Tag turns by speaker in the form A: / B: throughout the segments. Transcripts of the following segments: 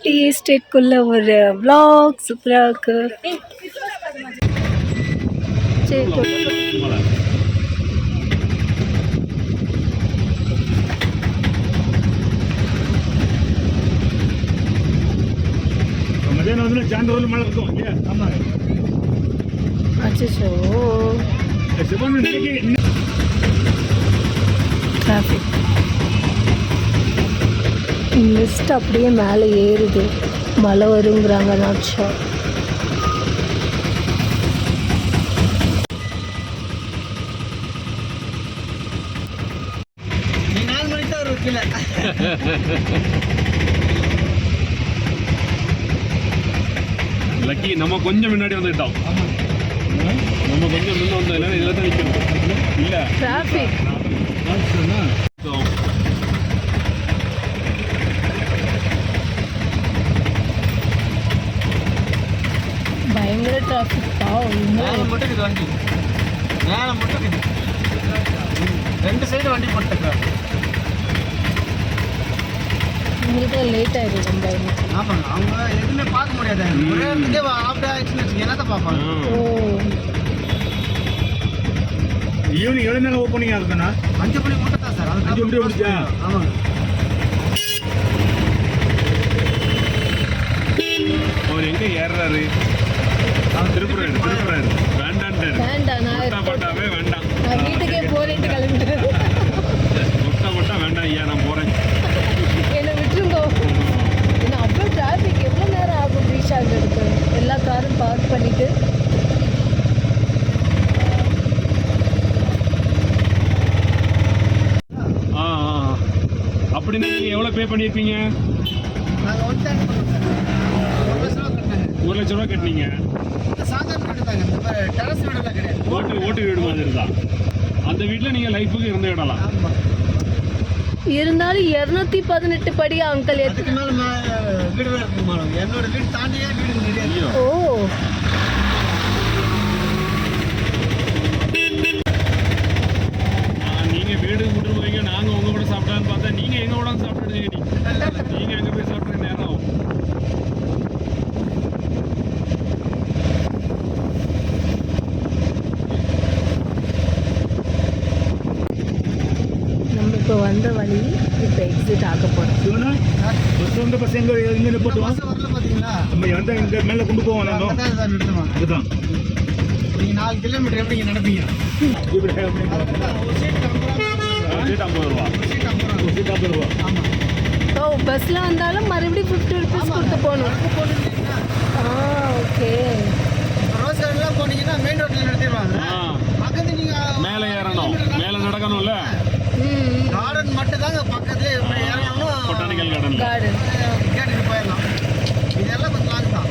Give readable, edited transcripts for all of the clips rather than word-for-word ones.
A: Tea எஸ்டேட்குள்ள ஒரு vlog சூப்பரா இருக்கு. அச்சோ டிராஃபிக் மிஸ்ட் அப்படியே மேலே ஏறுது, மழை வருங்கிறாங்க. Not sure.
B: லக்கி நம்ம கொஞ்சம் முன்னாடி வந்துட்டோம். நம்ம கொஞ்சம் முன்ன வந்தோம், இல்லை இதில் தான் நிற்கணும். இல்லை
A: டிராஃபிக் பயங்கர டிராஃபிக்.
C: மட்டும் வண்டி மேலே மட்டும் ரெண்டு சைடு வண்டி போட்டுருக்காங்க.
A: உங்களுக்கு லேட் ஆயிடும் ரொம்ப.
C: ஆமாங்க, அவங்க எதுவுமே பார்க்க முடியாது. ஒரே இடத்துக்கே ஆஃப்டர் ஆயிடுச்சுன்னு வச்சுக்கோங்க, என்னத்தை பார்ப்பாங்க.
A: ஓ
B: ஈவினிங் எவ்வளோ நேரம் ஓப்பனிங் ஆகுதுண்ணா?
C: 5 மணி மட்டும் தான் சார். அது
B: 5 மணி முடிச்சா?
C: ஆமாங்க.
B: அவர் எங்கே ஏறுறாரு? திருப்புறாரு வேண்டான்ட்டாரு. போட்டாவே வேண்டாம்,
A: நான் வீட்டுக்கே போறேன்ட்டு கிளம்பிட்டேன்.
B: மட்டும் வேண்டாம் ஐயா, நான் போகிறேன்,
A: என்னை விட்டுருங்கோ. ஏன்னா அவ்வளோ டிராஃபிக், எவ்வளோ நேரம் ஆகும் ரீச் ஆகிறதுக்கு? எல்லா காரும் பார்க் பண்ணிட்டு
B: அப்படின்னு நீங்கள் எவ்வளோ பே பண்ணியிருப்பீங்க?
C: நாங்கள்
B: 1 லட்ச ரூபா கட்டினீங்க.
C: சாதாரண வீடு தாங்க, இந்த மாதிரி டெரஸ் வீடெல்லாம் கிடையாது.
B: ஓட்டு வீடு மாதிரி தான். அந்த வீட்டில் நீங்கள் லைஃபுக்கு இருந்து விடலாம்.
A: இருந்தாலும் 218 படி அங்கிள்.
C: அதுக்கு மேலே வீடு இருக்கு மேடம். என்னோட வீடு தாண்டியே வீடு நிறைய.
A: ஓ
B: நீங்கள் வீடு விட்டு போவீங்க, நாங்கள் உங்கள் கூட சாப்பிட்டான்னு பார்த்தா நீங்கள் எங்கள் கூட சாப்பிட்டுருக்கீங்க. நீங்கள் எங்கே போய் சாப்பிட்ற நேரம் ஆகும்.
A: இப்போ வந்த வழி இப்போ எக்ஸிட் ஆக போகிறோம்.
B: பஸ் எங்கே நிறுத்துவோம்?
C: பார்த்தீங்களா,
B: நம்ம எந்த இங்கே மேலே கொண்டு போவோம்.
C: நிறுத்துவாங்க.
B: இதுதான்
C: நீங்கள் 4 கிலோமீட்டர் எப்படி நடப்பீங்க?
B: சீட் 50 ரூபா. சீட் 50 ரூபா.
C: ஆமாம்.
A: ஓ பஸ்ஸில் வந்தாலும் மறுபடியும் 50 ருபீஸ் கொடுத்து போகணும். ஓகே.
C: ரோஸ் கார்டெலாம் போனீங்கன்னா மெயின் ரோட்டில் நிறுத்திடுவாங்க. பக்கத்து நீங்கள் மேலே
B: ஏறணும், மேலே நடக்கணும்ல.
C: கார்டன் மட்டும் தாங்க பக்கத்துல இறங்கணும்.
B: பொட்டானிக்கல்
A: கார்டன்
C: கேட்டுட்டு போயிடலாம். இதெல்லாம் கொஞ்சம் லாங் தான்.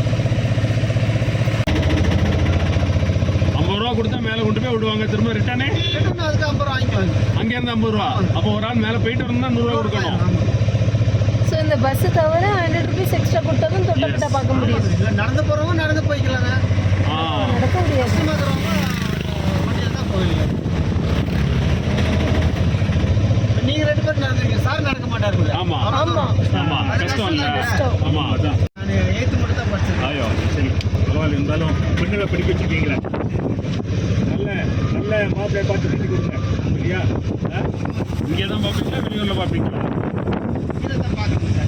B: 50 ரூபா கொடுத்தா மேலே கொண்டு போய் விடுவாங்க. திரும்ப ரிட்டர்னே
C: அதுக்கு 50 ரூபா வாங்கிக்குவாங்க.
B: அங்கேருந்து 50 ரூபா. அப்போ ஒரு ஆள் மேலே போயிட்டு வரணும்னா 100 ரூபா கொடுக்கணும்.
A: ஸோ இந்த பஸ்ஸு தவிர 100 ருபீஸ் எக்ஸ்ட்ரா கொடுத்தாலும் தொட்டப்பட்ட பார்க்க முடியும்.
C: இல்லை நடந்து போகிறவங்க நடந்து போய்க்கலாங்க.
A: நடக்க முடியாது.
C: கஷ்டமாக்குறவங்க வண்டியில் தான் போயிடலாம். நீங்கள் 2 பேர் நடந்துருக்கீங்க, சார் நடக்க மாட்டாரு.
B: ஆமாம் ஆமாம் ஆமாம், கஷ்டம் இல்லை. ஆமாம், அதான்
C: நான் 8th மட்டும் தான் படித்தேன்.
B: ஐயோ சரி, பரவாயில்ல. இருந்தாலும் பெண்களை படிக்க வச்சுருக்கீங்களே, நல்ல நல்ல மாப்பிள்ளையை பார்த்து கட்டி கொடுங்க. இல்லையா? இங்கே தான் பார்ப்பீங்களா, வெளியூரில் பார்ப்பீங்களா?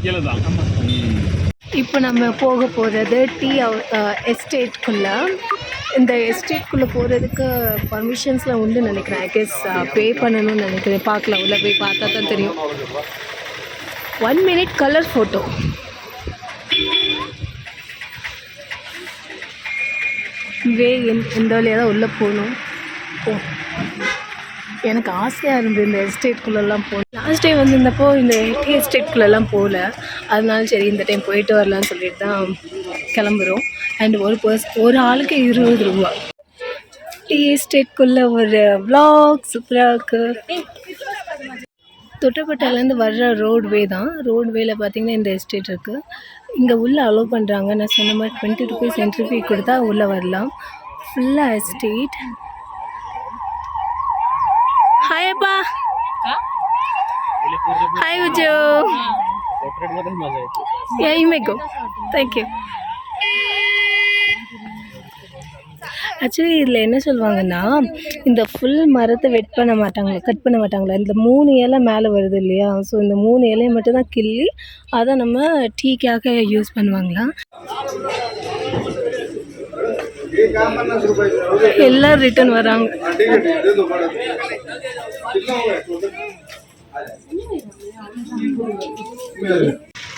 B: கீழே தான்.
A: இப்போ நம்ம போக போகிறது டீ எஸ்டேட்குள்ளே. இந்த எஸ்டேட்குள்ளே போகிறதுக்கு பர்மிஷன்ஸ்லாம் உண்டு நினைக்கிறேன். ஐ கெஸ் பே பண்ணணும்னு நினைக்கிறேன். பார்க்கலாம், உள்ளே போய் பார்த்தா தான் தெரியும். 1 minute கலர் ஃபோட்டோ. இந்த வழியாக தான் உள்ளே போகணும். எனக்கு ஆசையாக இருந்தது இந்த எஸ்டேட்குள்ளெல்லாம் போகணும். லாஸ்ட் டைம் வந்திருந்தப்போ இந்த டீ எஸ்டேட்குள்ளெல்லாம் போகல. அதனால சரி இந்த டைம் போயிட்டு வரலான்னு சொல்லிட்டு தான் கிளம்புறோம். அண்ட் ஒரு ஆளுக்கு 20 ரூபா. டீ எஸ்டேட்குள்ளே ஒரு vlog சூப்பராக இருக்குது. தொட்டப்பட்டாலேருந்து வர்ற ரோட்வே தான். ரோட்வேல பார்த்திங்கன்னா இந்த எஸ்டேட் இருக்குது. இங்கே உள்ளே அலோவ் பண்ணுறாங்க. நான் சொன்ன மாதிரி 20 ருபீஸ் என்ட்ரி ஃபீ கொடுத்தா உள்ளே வரலாம். ஃபுல்லாக எஸ்டேட். हाय अप्पा हाय उजो Yeah, you may go. Thank you. Actually இதில் என்ன சொல்லுவாங்கன்னா, இந்த ஃபுல் மரத்தை கட் பண்ண மாட்டாங்களா, இந்த 3 இலை மேலே வருது இல்லையா, ஸோ இந்த 3 இலையை மட்டும் தான் கிள்ளி அதை நம்ம டீக்காக யூஸ் பண்ணுவாங்களாம். எல்லாம் ரிட்டர்ன் வராங்க.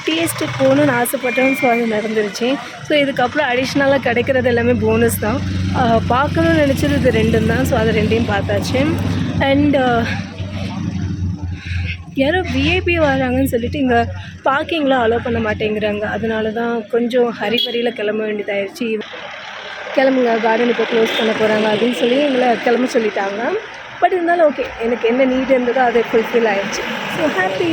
A: டீ எஸ்டேட் போகணுன்னு ஆசைப்பட்டேன். ஸோ அது நடந்துருச்சு. ஸோ இதுக்கப்புறம் அடிஷ்னலாக கிடைக்கிறது எல்லாமே போனஸ் தான். பார்க்கணுன்னு நினச்சது இது 2 தான். ஸோ அது 2யும் பார்த்தாச்சு. அண்ட் யாரோ விஐபி வராங்கன்னு சொல்லிட்டு இங்கே பார்க்கிங்லாம் அலோவ் பண்ண மாட்டேங்கிறாங்க. அதனால தான் கொஞ்சம் ஹரிபரியில் கிளம்ப வேண்டியதாகிடுச்சு. கிளம்புங்க, கார்டன் இப்போ க்ளோஸ் பண்ண போகிறாங்க அப்படின்னு சொல்லி எங்களை கிளம்ப சொல்லிட்டாங்க. பட் இருந்தாலும் ஓகே, எனக்கு என்ன நீட் இருந்ததோ அது ஃபுல்ஃபில் ஆகிடுச்சு. So happy.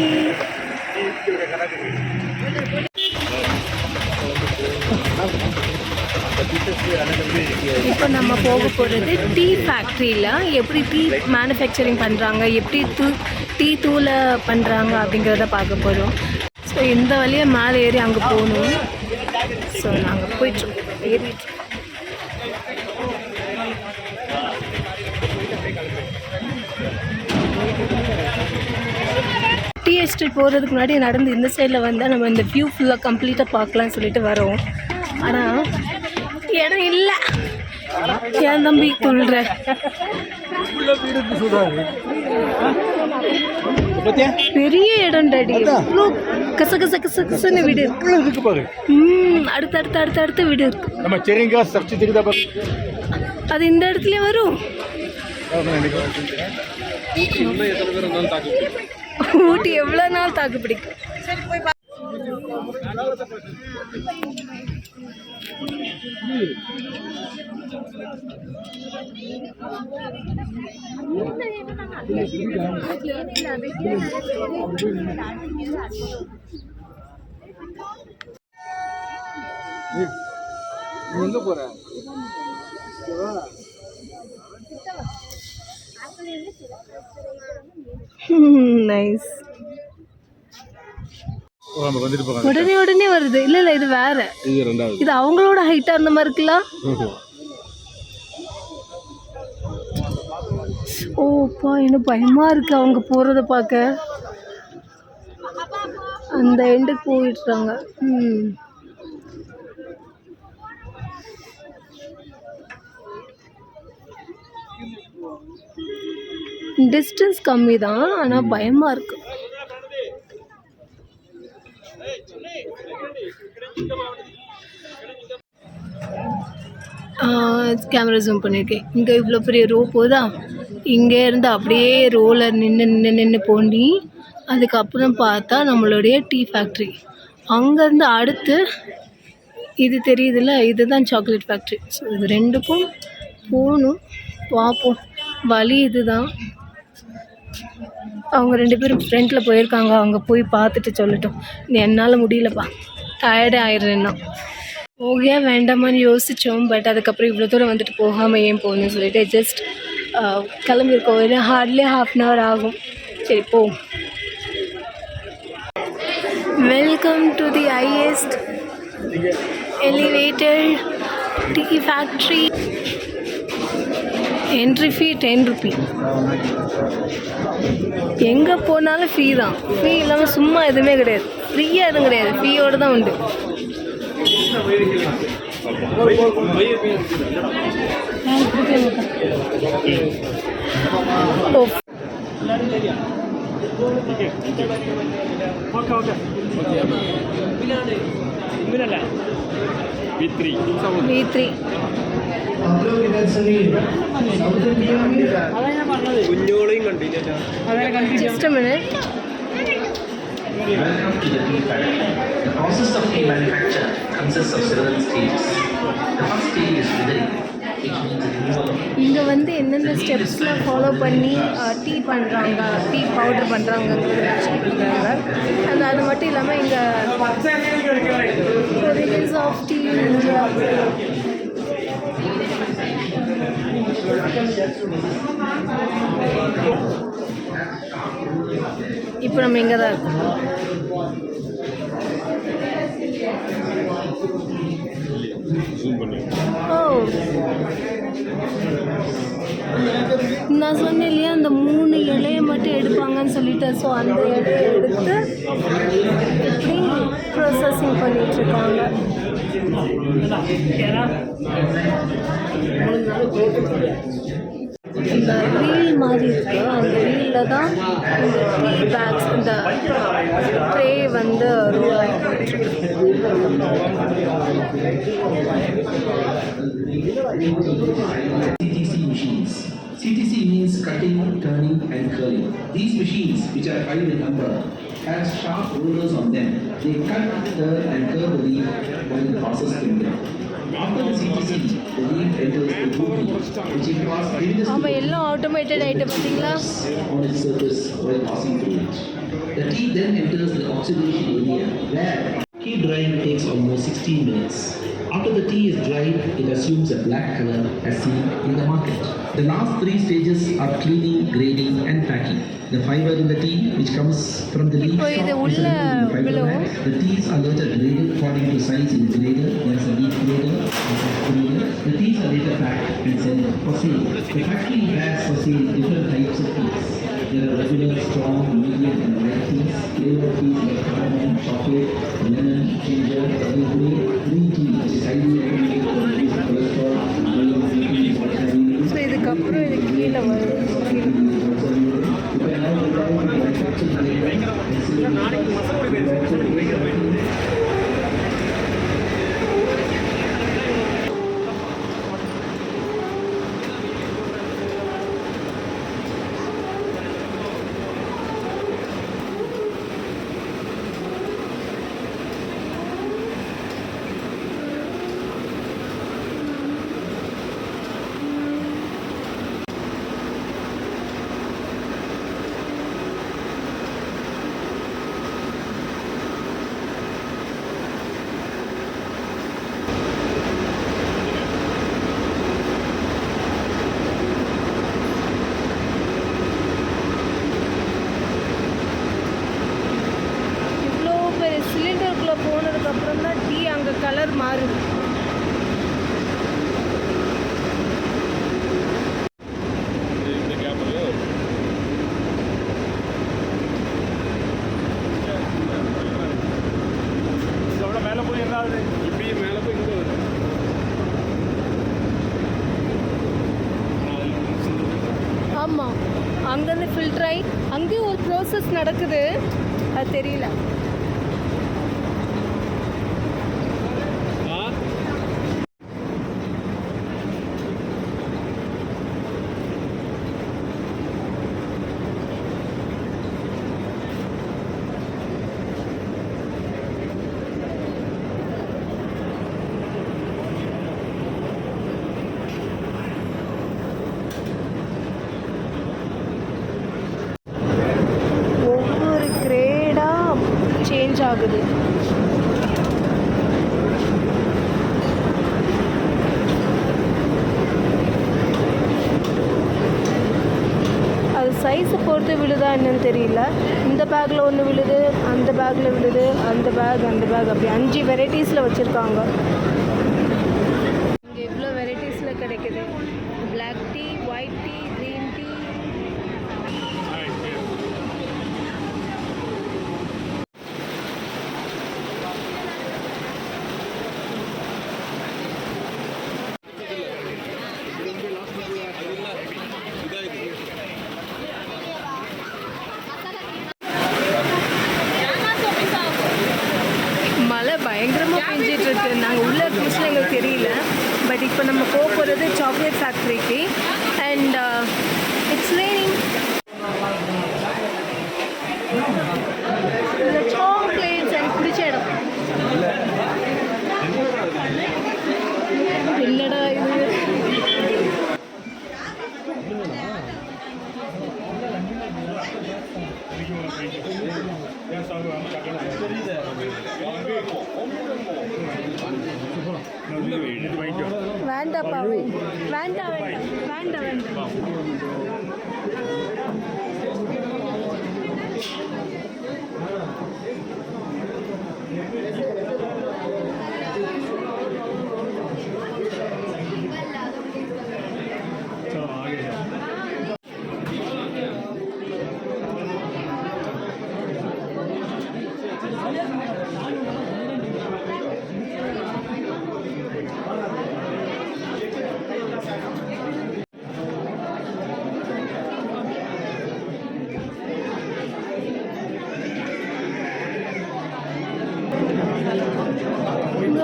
A: இப்போ நம்ம போக போகிறது டீ ஃபேக்ட்ரியில் எப்படி டீ மேனுஃபேக்சரிங் பண்ணுறாங்க, எப்படி டீ தூளை பண்ணுறாங்க அப்படிங்கிறத பார்க்க போகிறோம். ஸோ இந்த வழியாக மேலே ஏறி அங்கே போகணும். ஸோ நாங்கள் போயிட்டுருக்கோம், ஏறிட்டுருக்கோம். டீ எஸ்டேட் போகிறதுக்கு முன்னாடி நடந்து இந்த சைடில் வந்தால் நம்ம இந்த வியூ ஃபுல்லாக கம்ப்ளீட்டாக பார்க்கலான்னு சொல்லிட்டு வரோம். ஆனால் இடம் இல்லை. ஏன் தம்பி சொல்கிற? பெரிய இடம் டாடி, இவ்வளோ கசன்னு வீடு இருக்கு. அடுத்து வீடு இருக்கு. அது இந்த இடத்துல வரும். ஊட்டி எவ்வளோ நாள் தாக்கு பிடிக்கும்.
C: எங்க போற?
A: நைஸ். உடனே வருது. இல்ல இது வேற, இது அவங்களோட ஹைட்டா இருந்த மாதிரி இருக்குல்ல. ஓப்பா, எனக்கு பயமா இருக்கு அவங்க போறத பார்க்க. அந்த எண்டுக்கு போயிடுறாங்க. டிஸ்டன்ஸ் கம்மி தான், ஆனால் பயமாக இருக்கு. கேமரா ஜூம் பண்ணியிருக்கேன். இங்கே இவ்வளோ பெரிய ரோ போதா, இங்கே இருந்து அப்படியே ரோலர் நின்று போண்டி அதுக்கப்புறம் பார்த்தா நம்மளுடைய டீ ஃபேக்ட்ரி. அங்கேருந்து அடுத்து இது தெரியுதுல்ல, இதுதான் சாக்லேட் ஃபேக்ட்ரி. ஸோ இது 2க்கும் போகணும், பார்ப்போம். வழி இதுதான். அவங்க 2 பேரும் ஃப்ரெண்டில் போயிருக்காங்க. அவங்க போய் பார்த்துட்டு சொல்லட்டும். என்னால் முடியலப்பா, டயர்டே ஆயிடுறேன்னா. போகவே வேண்டாமான்னு யோசித்தோம். பட் அதுக்கப்புறம் இவ்வளோ தூரம் வந்துட்டு போகாமல் ஏன் போகணும்னு சொல்லிட்டு ஜஸ்ட் கிளம்பியிருக்கோம். இது ஹார்ட்லி ½ அன் ஹவர் ஆகும். சரி போ. Welcome to the highest elevated tea factory. Entry fee 10 Ruby. எங்கே போனாலும் ஃபீ தான். ஃபீ இல்லாமல் சும்மா எதுவுமே கிடையாது. ஃப்ரீயாக எதுவும் கிடையாது, ஃபீயோடு தான் உண்டு. V3 just a minute.
D: Welcome to the tea factory. The process of tea manufacture consists of several stages. The first stage is withering, which means the removal of
A: இங்கே வந்து என்னென்ன ஸ்டெப்ஸ்லாம் ஃபாலோ பண்ணி டீ பண்ணுறாங்க, டீ பவுடர் பண்ணுறாங்க. அது மட்டும் இல்லாமல் இங்கே ரிலீஸ் ஆஃப் டீ இந்தியா. இப்போ நம்ம இங்கே தான் இருக்கோம். நான் சொன்னேன் இல்லையா அந்த 3 இலையை மட்டும் எடுப்பாங்கன்னு சொல்லிட்டு, ஸோ அந்த இலையை எடுத்து இப்படி ப்ராசஸிங் பண்ணிகிட்ருக்காங்க. இந்த வீல் மாதிரி இருக்குது, அந்த வீலில் தான் இந்த டீ பேக்ஸ் இந்த ட்ரே வந்து ரோல் ஆகி போயிட்டுருக்கு.
D: CTC machines. CTC means cutting, turning, and curling. These machines, which are 5 in number, have sharp rollers on them. They cut, turn, and curve the leaf while the process continues. After the CTC, the leaf enters the Ooty, which imparts endless
A: ஆமாம், எல்லாம் automated ஆகிட்டு பார்த்தீங்களா
D: on its surface while passing through it. The tea then enters the oxidation area, where tea drying takes almost 16 minutes. After the tea is dried, it assumes a black color as seen in the market. The last 3 stages are cleaning, grading, and packing. The fiber in the tea, which comes from the leaf stalk, is removed in the fiber bag. The teas are later graded according to size in the grader. There is a leaf grader and a grader. The teas are later packed and sent for sale. The factory bags for sale different types of teas. There are regular, strong, medium, and light teas. Flavored teas like cardamom, chocolate, lemon, ginger, green tea, which is highly recommended for reducing cholesterol, diabetes,
A: so இதுக்கப்புறம் இது கீழே வரும். சிலிண்டருக்குள்ளே போனதுக்கப்புறம் தான் tea அங்கே colour மாறுது.
B: இதோட மேலே போய் என்ன ஆகுது? இப்படியே மேலே போய் இங்கே வருது.
A: ஆமாம், அங்கேருந்து ஃபில்டர் ஆகி அங்கேயும் ஒரு ப்ராசஸ் நடக்குது, அது தெரியல. ஒவ்வொரு கிரேடாக சேஞ்ச் ஆகுது. அது சைஸை பொறுத்து விழுதா என்னன்னு தெரியல. இந்த பேக்கில் ஒன்று விழுது, அந்த பேக்கில் விழுது, அந்த பேக் அப்படி 5 வெரைட்டிஸில் வச்சுருக்காங்க. இங்கே எவ்வளோ வெரைட்டிஸில் கிடைக்குது. Black tea, white tea, green tea. மழை பயங்கரமாக பெஞ்சிட்ருக்கு. நாங்கள் உள்ள பீச்சில் எங்களுக்கு தெரியல. பட் இப்போ நம்ம போகிறது சாக்லேட் ஃபேக்ட்ரிக்கு. And it's raining. இந்த சாக்லேட்ஸ் எனக்கு பிடிச்ச இடம். இல்லைடா இது வேண்டாப்பா, வேண்டாம் வேண்டாம் வேண்டாம் வேண்டாம்.
B: चलो आगे जाओ.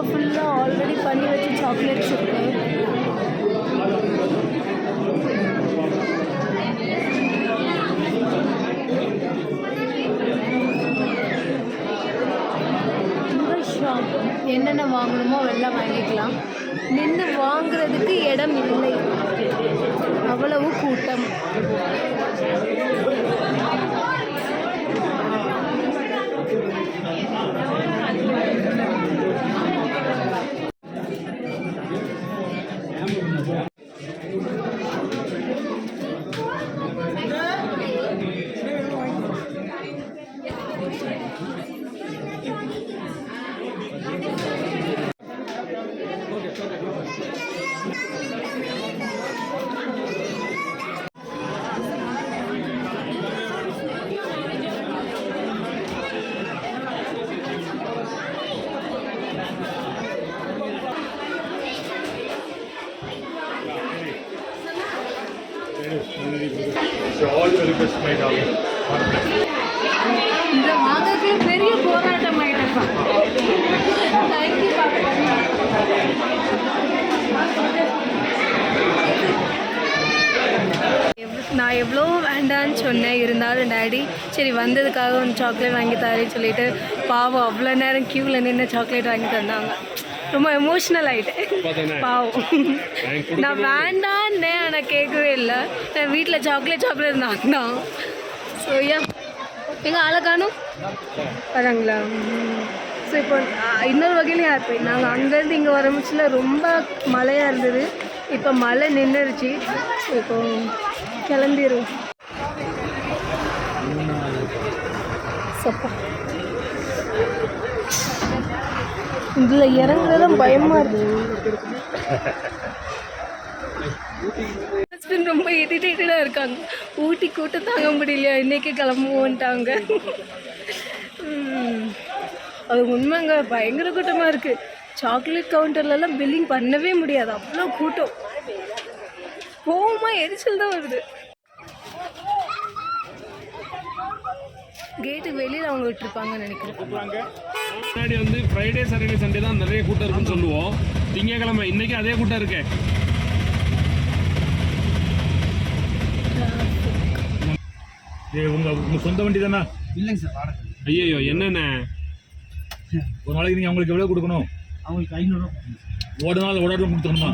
A: ஃபுல்லாக ஆல்ரெடி பண்ணி வச்ச சாக்லேட்ஸ் இருக்குது. என்னென்ன வாங்கணுமோ எல்லாம் வாங்கிக்கலாம். நின்று வாங்குறதுக்கு இடம் இல்லை, அவ்வளவு கூட்டம்.
B: So all the requests made are
A: இந்த வாங்கறதுல பெரிய போராட்டம் ஆயிட்டப்பா. தேங்க்யூ பாப்பா. நான் எவ்வளோ வேண்டான்னு சொன்னேன், இருந்தாலும் டேடி சரி வந்ததுக்காக ஒரு சாக்லேட் வாங்கி தரேன்னு சொல்லிட்டு பாவம் அவ்வளோ நேரம் க்யூவில் நின்று சாக்லேட் வாங்கி தந்தாங்க. ரொம்ப எமோஷ்னல் ஆகிட்டேன் பாவம். நான் வேண்டான்னே ஆனால் கேட்கவே இல்லை. நான் வீட்டில் சாக்லேட் நான் ஸோ எங்கள் ஆளை காணும் வராங்களா. ஸோ இப்போ இன்னொரு வகையிலையும் ஹாப்பி. நாங்கள் அங்கேருந்து இங்கே வரமுச்சில் ரொம்ப மழையாக இருந்தது, இப்போ மழை நின்றுருச்சு. இப்போ கிளம்பிடும். சப்பா இதில் இறங்குறதும் பயமாக இருக்குது. ஹஸ்பண்ட் ரொம்ப இரிட்டேட்டடாக இருக்காங்க. ஊட்டி கூட்டம் தாங்க முடியலையா, இன்றைக்கி கிளம்புவோன்ட்டாங்க. அது உண்மைங்க, பயங்கர கூட்டமாக இருக்குது. சாக்லேட் கவுண்டர்லலாம் பில்லிங் பண்ணவே முடியாது, அவ்வளோ கூட்டம். போகுமா எரிச்சல் தான் வருது. கேட்டுக்கு வெளியில் அவங்க விட்டுருப்பாங்கன்னு நினைக்கிறேன்.
B: முன்னாடி வந்து ஃப்ரைடே சாட்டர்டே சண்டே தான் நிறைய கூட்டம் இருக்குன்னு சொல்லுவோம். திங்கக்கிழமை இன்னைக்கு அதே கூட்டம் இருக்கு. உங்க சொந்த வண்டி தானே?
C: இல்லைங்க சார், வாடகை.
B: ஐயோ என்னென்ன ஒரு நாளைக்கு நீங்கள் அவங்களுக்கு எவ்வளோ கொடுக்கணும்?
C: அவங்களுக்கு 500
B: ஓடுனாலும் ஓடாட்டம் கொடுத்துக்கணுமா?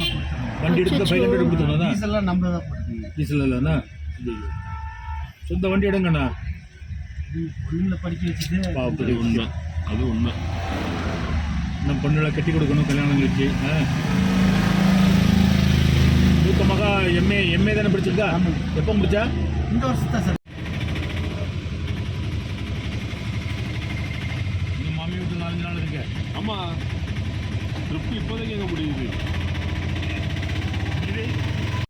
B: வண்டி எடுத்து 500 கொடுத்துக்கணும்.
C: டீசல்லாம் நம்ம தான் போட்டுருக்கீங்க.
B: டீசல் இல்லைண்ணா, சொந்த வண்டி எடுங்கண்ணா.
C: பொண்ணுங்களை படிக்க வச்சுட்டு
B: அப்படி உண்மை, அது உண்மை. நம்ம பொண்ணுகளை கட்டி கொடுக்கணும் கல்யாணம் வச்சு. மூத்தமாக எம்ஏ தானே படிச்சிருக்கா? எப்போ முடிச்சா?
C: இந்த வருஷம் தான் சார்.
B: எங்கள் மாமி வீட்டு 4 நாள் இருக்கு. ஆமாம், ட்ரிப்பு இப்போதைக்கு எங்கே முடியுது?